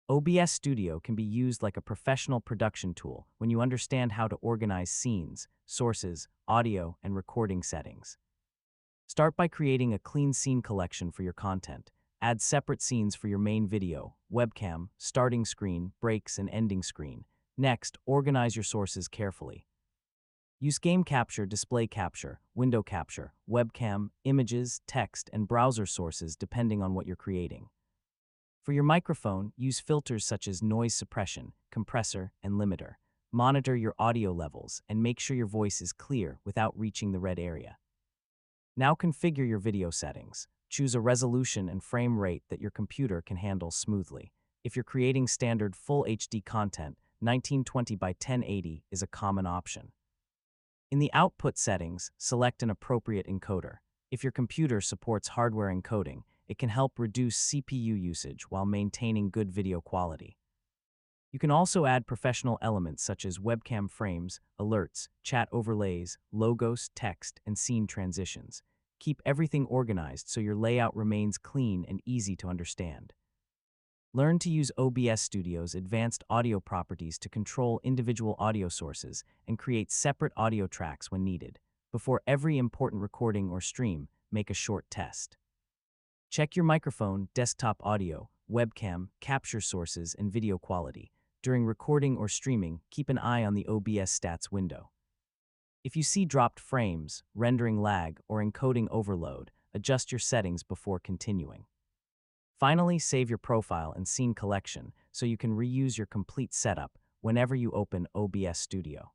OBS Studio can be used like a professional production tool when you understand how to organize scenes, sources, audio, and recording settings. Start by creating a clean scene collection for your content. Add separate scenes for your main video, webcam, starting screen, breaks, and ending screen. Next, organize your sources carefully. Use game capture, display capture, window capture, webcam, images, text, and browser sources depending on what you're creating. For your microphone, use filters such as noise suppression, compressor, and limiter. Monitor your audio levels and make sure your voice is clear without reaching the red area. Now configure your video settings. Choose a resolution and frame rate that your computer can handle smoothly. If you're creating standard Full HD content, 1920 by 1080 is a common option. In the output settings, select an appropriate encoder. If your computer supports hardware encoding, it can help reduce CPU usage while maintaining good video quality. You can also add professional elements such as webcam frames, alerts, chat overlays, logos, text, and scene transitions. Keep everything organized so your layout remains clean and easy to understand. Learn to use OBS Studio's advanced audio properties to control individual audio sources and create separate audio tracks when needed. Before every important recording or stream, make a short test. Check your microphone, desktop audio, webcam, capture sources, and video quality. During recording or streaming, keep an eye on the OBS stats window. If you see dropped frames, rendering lag, or encoding overload, adjust your settings before continuing. Finally, save your profile and scene collection so you can reuse your complete setup whenever you open OBS Studio.